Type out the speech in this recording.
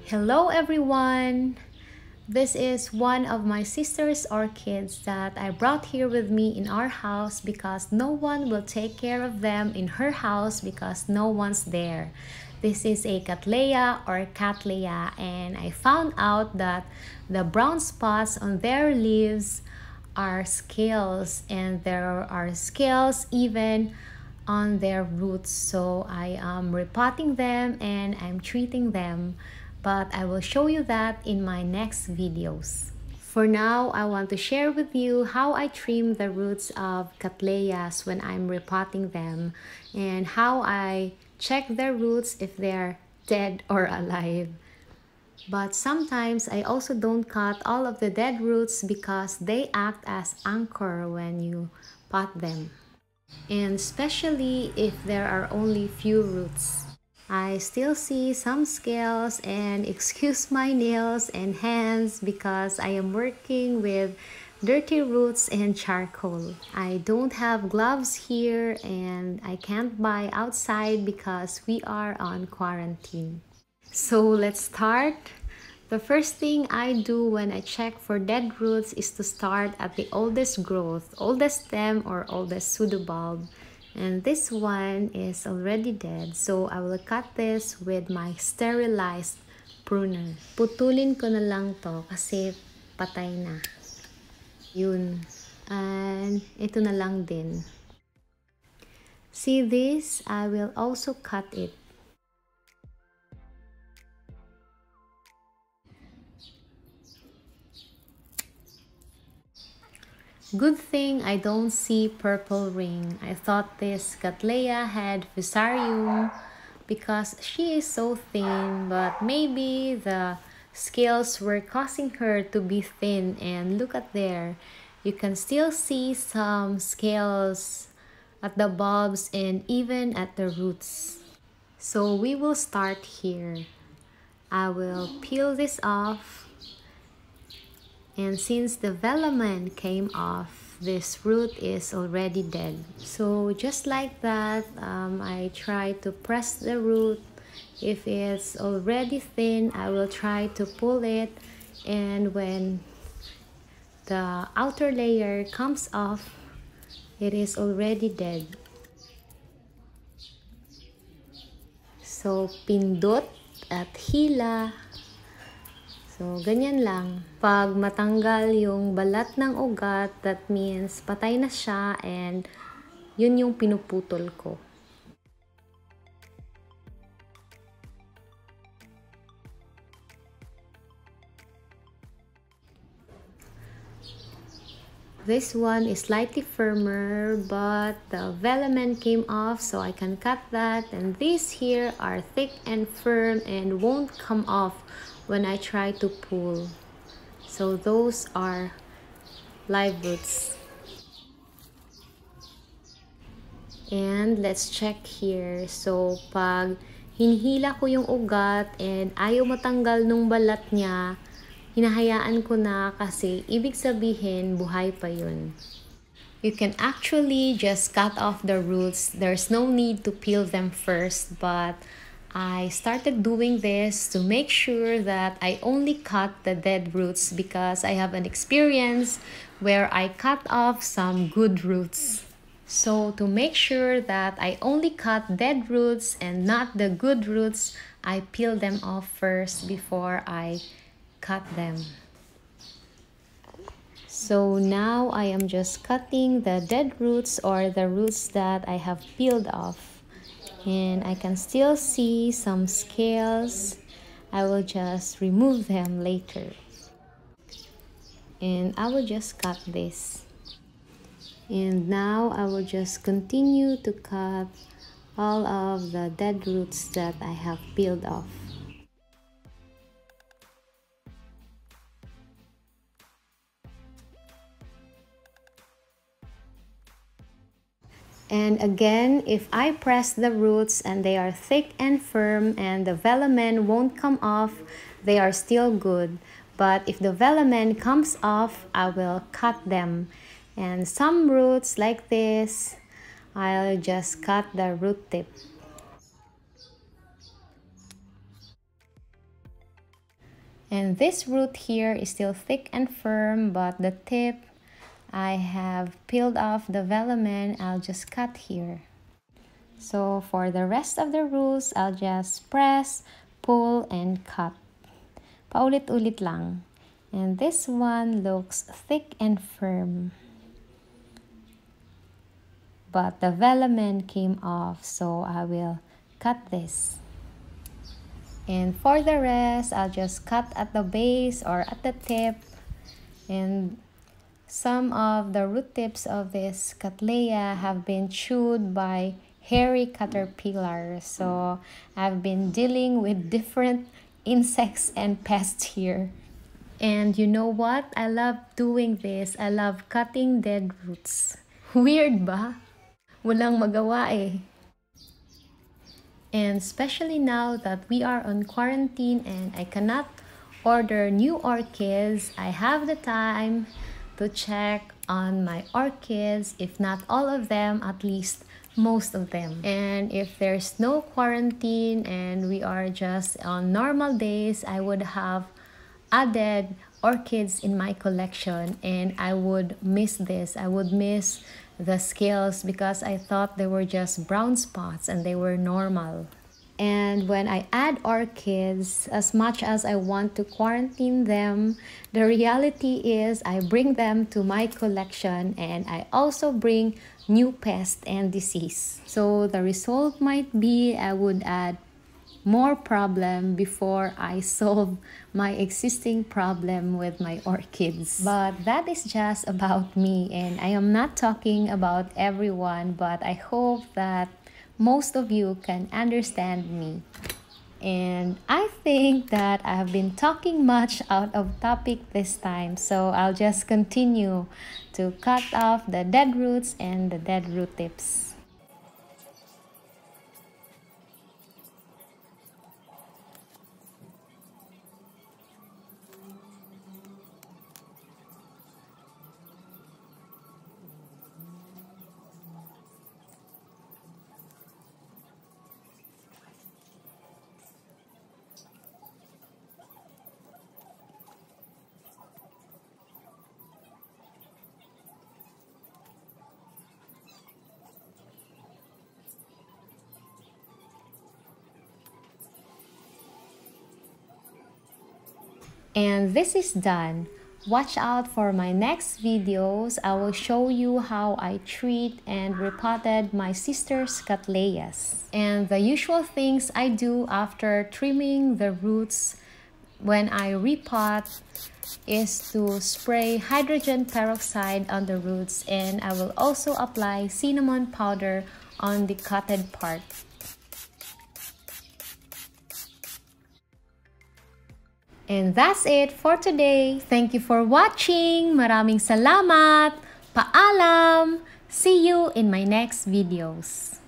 Hello everyone! This is one of my sister's orchids that I brought here with me in our house because no one will take care of them in her house because no one's there. This is a Cattleya or Cattleya, and I found out that the brown spots on their leaves are scales, and there are scales even on their roots. So I am repotting them and I'm treating them, but I will show you that in my next videos. For now, I want to share with you how I trim the roots of Cattleyas when I'm repotting them, and how I check their roots if they're dead or alive. But sometimes I also don't cut all of the dead roots because they act as anchor when you pot them, and especially if there are only few roots. I still see some scales, and excuse my nails and hands because I am working with dirty roots and charcoal. I don't have gloves here and I can't buy outside because we are on quarantine. So let's start. The first thing I do when I check for dead roots is to start at the oldest growth, oldest stem or oldest pseudobulb. And this one is already dead, so I will cut this with my sterilized pruner. Putulin ko na lang to kasi patay na. Yun. And ito na lang din. See this? I will also cut it. Good thing I don't see purple ring. I thought this Cattleya had fusarium because she is so thin, but maybe the scales were causing her to be thin. And look at there, you can still see some scales at the bulbs and even at the roots. So we will start here. I will peel this off. And since the velamen came off, this root is already dead. So just like that, I try to press the root. If it's already thin, I will try to pull it. And when the outer layer comes off, it is already dead. So pindot at hila. So, ganyan lang. Pag matanggal yung balat ng ugat, that means patay na siya, and yun yung pinuputol ko. This one is slightly firmer, but the velamen came off, so I can cut that. And these here are thick and firm and won't come off when I try to pull. So those are live roots. And let's check here. So pag hinihila ko yung ugat and ayaw matanggal nung balat niya, hinahayaan ko na kasi ibig sabihin buhay pa yun. You can actually just cut off the roots. There's no need to peel them first, but I started doing this to make sure that I only cut the dead roots because I have an experience where I cut off some good roots. So to make sure that I only cut dead roots and not the good roots, I peel them off first before I cut them. So now I am just cutting the dead roots or the roots that I have peeled off. And I can still see some scales. I will just remove them later. And I will just cut this. And now I will just continue to cut all of the dead roots that I have peeled off. And again, if I press the roots and they are thick and firm and the velamen won't come off, they are still good. But if the velamen comes off, I will cut them. And some roots like this, I'll just cut the root tip. And this root here is still thick and firm, but the tip, I have peeled off the velamen. I'll just cut here. So for the rest of the roots, I'll just press, pull, and cut. Paulit-ulit lang. And this one looks thick and firm. But the velamen came off, so I will cut this. And for the rest, I'll just cut at the base or at the tip. And some of the root tips of this Cattleya have been chewed by hairy caterpillars. So I've been dealing with different insects and pests here. And you know what? I love doing this. I love cutting dead roots. Weird ba? Walang magawa eh. And especially now that we are on quarantine and I cannot order new orchids, I have the time to check on my orchids, if not all of them, at least most of them. And if there's no quarantine and we are just on normal days, I would have added orchids in my collection, and I would miss this. I would miss the scales because I thought they were just brown spots and they were normal. And when I add orchids, as much as I want to quarantine them, the reality is I bring them to my collection and I also bring new pests and disease. So the result might be I would add more problem before I solve my existing problem with my orchids. But that is just about me, and I am not talking about everyone, but I hope that most of you can understand me. And I think that I have been talking much out of topic this time, so I'll just continue to cut off the dead roots and the dead root tips. And this is done. Watch out for my next videos. I will show you how I treat and repotted my sister's Cattleyas. And the usual things I do after trimming the roots when I repot is to spray hydrogen peroxide on the roots, and I will also apply cinnamon powder on the cutted part. And that's it for today. Thank you for watching. Maraming salamat. Paalam. See you in my next videos.